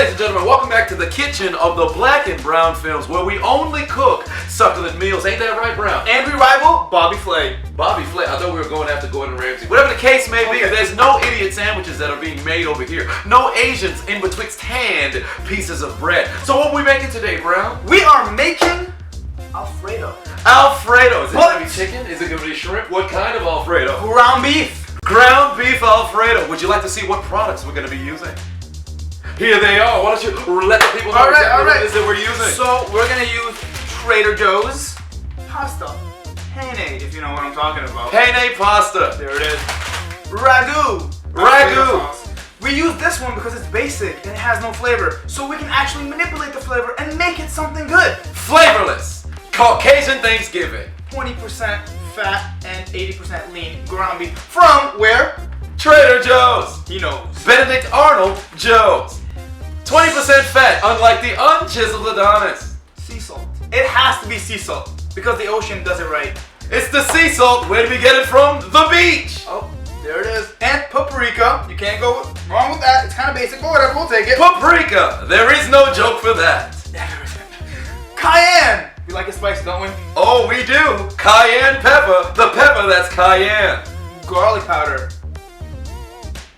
Ladies and gentlemen, welcome back to the kitchen of the Black and Brown Films, where we only cook succulent meals. Ain't that right, Brown? And we rival Bobby Flay. Bobby Flay. I thought we were going after Gordon Ramsay. Whatever the case may be, there's no idiot sandwiches that are being made over here. No Asians in betwixt hand pieces of bread. So what are we making today, Brown? We are making Alfredo. Alfredo. Is it going to be chicken? Is it going to be shrimp? What kind of Alfredo? Ground beef. Ground beef Alfredo. Would you like to see what products we're going to be using? Here they are. Why don't you let the people know exactly what it is that we're using? So we're going to use Trader Joe's pasta. Penne, if you know what I'm talking about. Penne pasta. There it is. Ragu. We use this one because it's basic and it has no flavor. So we can actually manipulate the flavor and make it something good. Flavorless. Caucasian Thanksgiving. 20% fat and 80% lean ground beef. From where? Trader Joe's. He knows. Benedict Arnold Joe's. 20% fat, unlike the unchiseled Adonis. Sea salt. It has to be sea salt because the ocean does it right. It's the sea salt. Where do we get it from? The beach. Oh, there it is. And paprika. You can't go wrong with that. It's kind of basic, but whatever. We'll take it. Paprika. There is no joke for that. Cayenne. We like it spicy, don't we? Oh, we do. Cayenne pepper. The pepper that's cayenne. Garlic powder.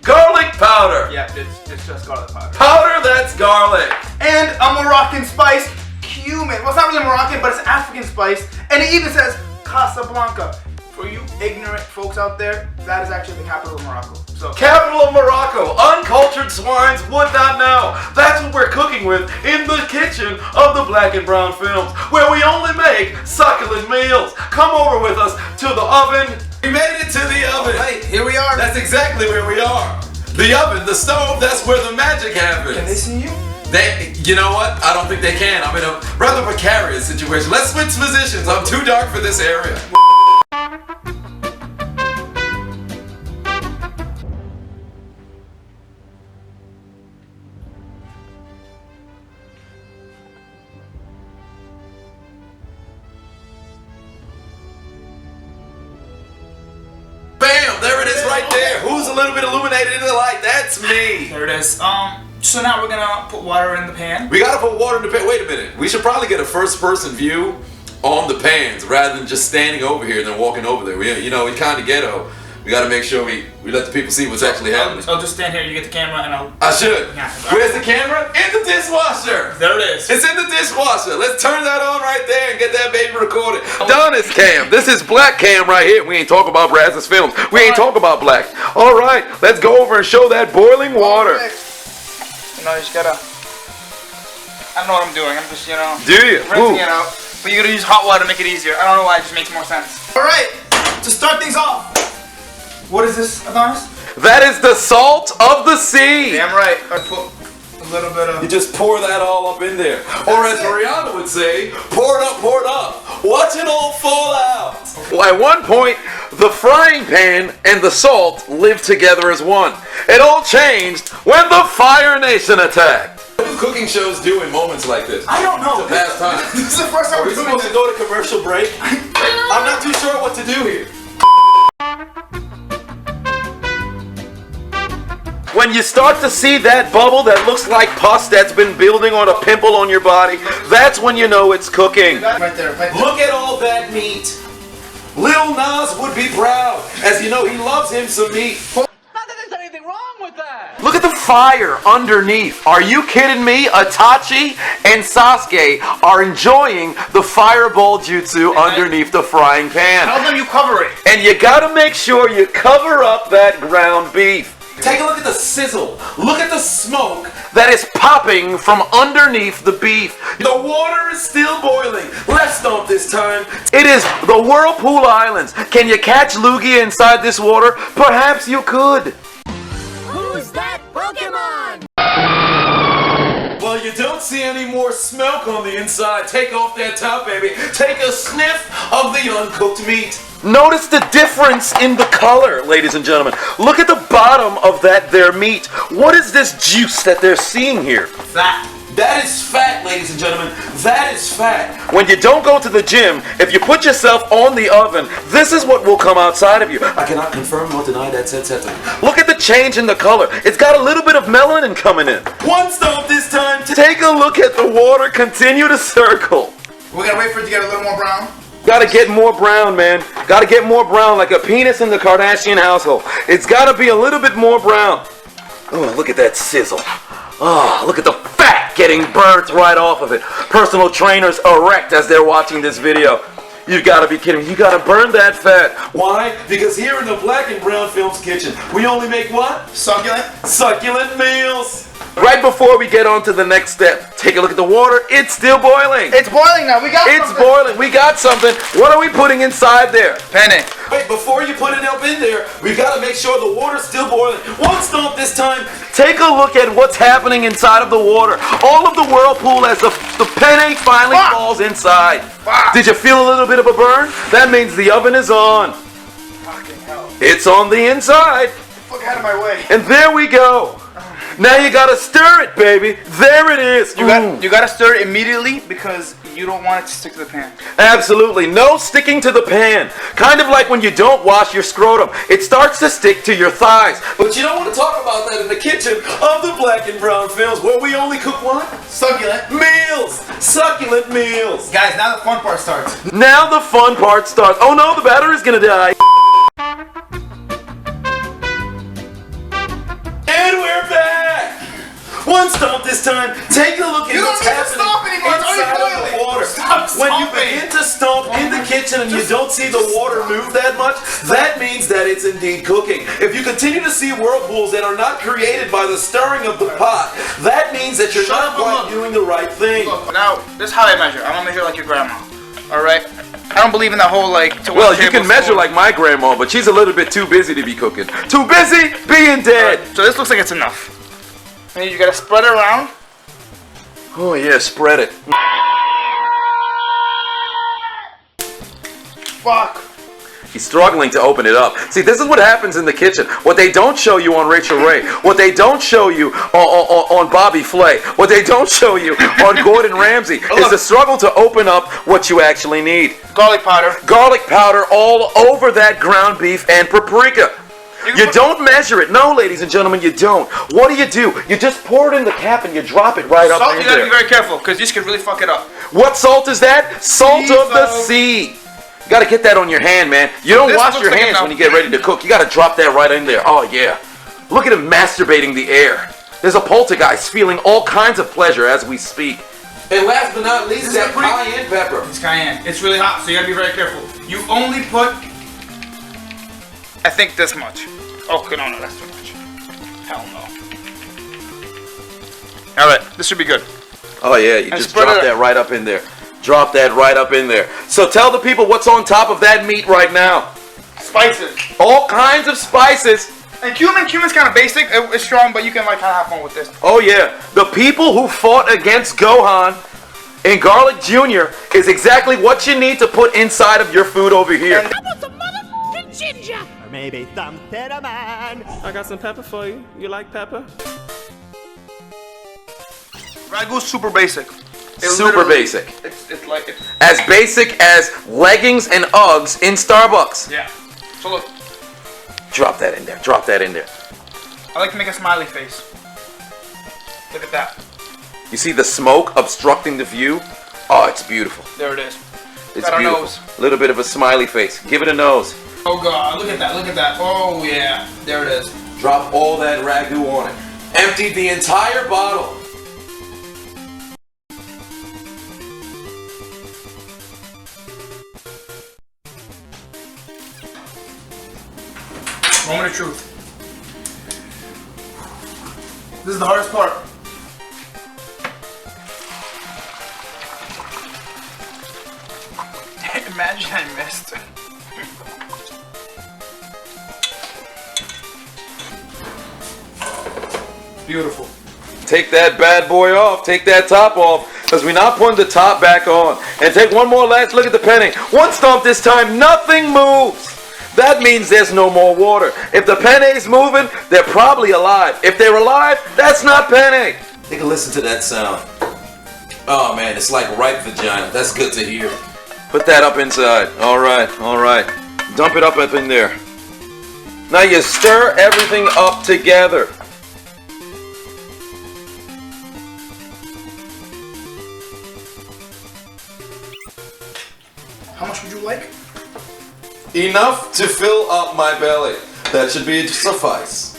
Garlic powder. Yeah, it's just garlic powder. Powder that's garlic. And a Moroccan spice, cumin. Well, it's not really Moroccan, but it's African spice. And it even says Casablanca. For you ignorant folks out there, that is actually the capital of Morocco. So capital of Morocco. Uncultured swines would not know. That's what we're cooking with in the kitchen of the Black and Brown Films, where we only make succulent meals. Come over with us to the oven. We made it to the oven. Hey, here we are. That's exactly where we are. The oven, the stove, that's where the magic happens. Can they see you? You know what? I don't think they can. I'm in a rather precarious situation. Let's switch positions. I'm too dark for this area. Bam! There it is right there. Who's a little bit illuminated in the light? That's me. There it is. So now we're gonna put water in the pan. We gotta put water in the pan. Wait a minute. We should probably get a first-person view on the pans rather than just standing over here and then walking over there. We kind of ghetto. We gotta make sure we let the people see what's actually happening. I'll just stand here, you get the camera, and I'll... I should. Yeah. Where's the camera? In the dishwasher. There it is. It's in the dishwasher. Let's turn that on right there and get that baby recorded. Adonis cam. This is black cam right here. We ain't talking about Brazos Films. We ain't talking about black. All right, let's go over and show that boiling water. You know, you just gotta... I don't know what I'm doing. I'm just, Do you? rinsing it out. But you gotta use hot water to make it easier. I don't know why, it just makes more sense. All right, to start things off. What is this, Adonis? That is the salt of the sea. Damn right. I put a little bit of... You just pour that all up in there. Or as Rihanna would say, pour it up, pour it up. Watch it all fall out. Well, at one point, the frying pan and the salt lived together as one. It all changed when the Fire Nation attacked. What do cooking shows do in moments like this? I don't know. To pass time. This is the first time we're supposed to go to commercial break? I'm not too sure what to do here. When you start to see that bubble that looks like pus that's been building on a pimple on your body, that's when you know it's cooking. Right there. Look at all that meat. Lil Nas would be proud. As you know, he loves him some meat. Not that there's anything wrong with that. Look at the fire underneath. Are you kidding me? Itachi and Sasuke are enjoying the fireball jutsu underneath the frying pan. Tell them you cover it. And you gotta make sure you cover up that ground beef. Take a look at the sizzle. Look at the smoke that is popping from underneath the beef. The water is still boiling. Less stomp this time. It is the Whirlpool Islands. Can you catch Lugia inside this water? Perhaps you could. Who's that Pokemon? Well, you don't see any more smoke on the inside. Take off that top, baby. Take a sniff of the uncooked meat. Notice the difference in the color, ladies and gentlemen. Look at the bottom of that there meat. What is this juice that they're seeing here? Fat. That is fat, ladies and gentlemen. That is fat. When you don't go to the gym, if you put yourself on the oven, this is what will come outside of you. I cannot confirm nor deny that said sentiment. Look at the change in the color. It's got a little bit of melanin coming in. One stomp this time. Take a look at the water continue to circle. We're gonna wait for it to get a little more brown. Gotta get more brown, man. Gotta get more brown, like a penis in the Kardashian household. It's gotta be a little bit more brown. Oh, look at that sizzle. Oh, look at the fat getting burnt right off of it. Personal trainers erect as they're watching this video. You gotta be kidding me. You gotta burn that fat. Why? Because here in the Black and Brown Films kitchen, we only make what? Succulent. Succulent meals. Right before we get on to the next step, take a look at the water. It's still boiling. It's boiling now. We got It's something. boiling. We got something. What are we putting inside there? Penne. Wait, before you put it up in there, we gotta make sure the water's still boiling. One stomp this time. Take a look at what's happening inside of the water. All of the whirlpool as the penne finally falls inside. Did you feel a little bit of a burn? That means the oven is on. Fucking hell. It's on the inside. Fuck out of my way. And there we go. Now you gotta stir it, baby. There it is. You gotta stir it immediately because you don't want it to stick to the pan. Absolutely. No sticking to the pan. Kind of like when you don't wash your scrotum. It starts to stick to your thighs. But you don't want to talk about that in the kitchen of the Black and Brown Films, where we only cook what? Succulent. Meals. Succulent meals. Guys, now the fun part starts. Now the fun part starts. Oh no, the battery's gonna die. And we're back! One stomp this time. Take a look at what's happening inside of the water. When you begin to stomp in the kitchen and you don't see the water move that much, that means that it's indeed cooking. If you continue to see whirlpools that are not created by the stirring of the pot, that means that you're not quite doing the right thing. Now, this is how I measure. I'm gonna measure like your grandma. Alright? I don't believe in that whole like... Well, you can measure like my grandma, but she's a little bit too busy to be cooking. Too busy being dead. So this looks like it's enough. And you gotta spread it around. Oh yeah, spread it. Fuck. He's struggling to open it up. See, this is what happens in the kitchen. What they don't show you on Rachel Ray. What they don't show you on Bobby Flay. What they don't show you on Gordon Ramsay is the struggle to open up what you actually need. Garlic powder. Garlic powder all over that ground beef and paprika. You don't measure it. No, ladies and gentlemen, you don't. What do? You just pour it in the cap and you drop it right up in there. Salt, you gotta be very careful, because this could really fuck it up. What salt is that? Salt of the sea. You gotta get that on your hand, man. You don't wash your hands when you get ready to cook. You gotta drop that right in there. Oh, yeah. Look at him masturbating the air. There's a poltergeist feeling all kinds of pleasure as we speak. And last but not least, that cayenne pepper. It's cayenne. It's really hot, so you gotta be very careful. You only put, I think, this much. Oh, no, that's too much. Hell no. Alright, this should be good. Oh, yeah, you just drop that right up in there. Drop that right up in there. So tell the people what's on top of that meat right now. Spices. All kinds of spices. And cumin's kind of basic. It's strong, but you can like kind of have fun with this. Oh yeah, the people who fought against Gohan in Garlic Jr. is exactly what you need to put inside of your food over here. How about some motherfucking ginger? Or maybe some cinnamon. I got some pepper for you. You like pepper? Ragu's super basic. Super basic. It's like as basic as leggings and Uggs in Starbucks. Yeah. So look. Drop that in there. Drop that in there. I like to make a smiley face. Look at that. You see the smoke obstructing the view? Oh, it's beautiful. There it is. It's got beautiful. a nose. A little bit of a smiley face. Give it a nose. Oh god, look at that, look at that. Oh yeah, there it is. Drop all that ragu on it. Empty the entire bottle. Moment of truth. This is the hardest part. Imagine I missed. Beautiful. Take that bad boy off. Take that top off. Because we're not putting the top back on. And take one more last look at the penne. One stomp this time. Nothing moves. That means there's no more water. If the penne's moving, they're probably alive. If they're alive, that's not penne. Take a listen to that sound. Oh man, it's like ripe vagina. That's good to hear. Put that up inside. All right. Dump it up in there. Now you stir everything up together. How much would you like? Enough to fill up my belly. That should be suffice.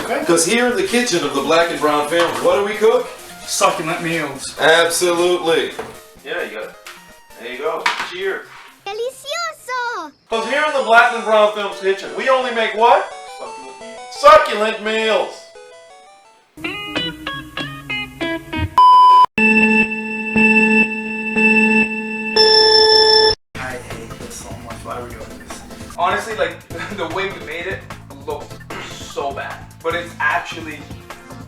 Okay. Because here in the kitchen of the Black and Brown Films, what do we cook? Succulent meals. Absolutely. Yeah, you got it. There you go. Cheers. Delicioso! Because here in the Black and Brown Films kitchen, we only make what? Succulent meals. I hate this so much. Why are we doing this? Honestly, like, the way we made it looked so bad. But it's actually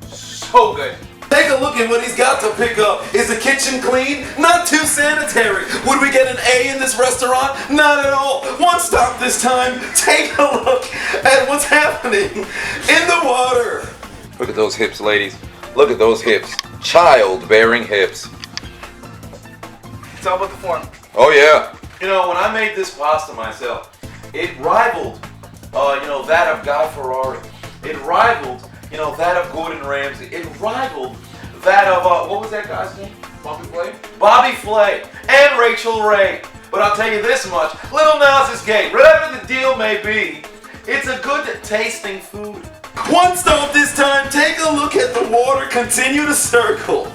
so good. Take a look at what he's got to pick up. Is the kitchen clean? Not too sanitary. Would we get an A in this restaurant? Not at all. One stop this time. Take a look at what's happening in the water. Look at those hips, ladies. Look at those hips. Child-bearing hips. It's all about the form. Oh yeah. You know, when I made this pasta myself, it rivaled, that of Guy Ferrari. It rivaled, that of Gordon Ramsay. It rivaled that of, what was that guy's name? Bobby Flay? Bobby Flay and Rachel Ray. But I'll tell you this much, Little Nas is gay. Whatever the deal may be, it's a good tasting food. One stop this time, take a look at the water, continue to circle.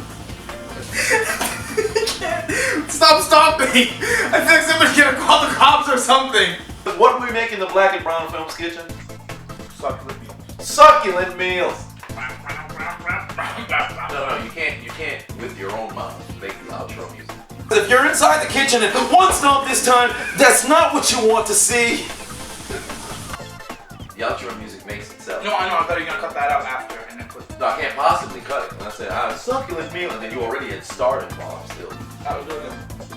Stop stopping! I feel like somebody's gonna call the cops or something. What do we make in the Black and Brown Films kitchen? Succulent meals. Succulent meals. No, you can't with your own mouth make the outro music. If you're inside the kitchen and one stomp this time, that's not what you want to see. The outro music makes itself. No, I know. I thought you were gonna cut that out after and then put. No, I can't possibly cut it. When I said succulent meal, and then you already had started while I'm still. That was really good.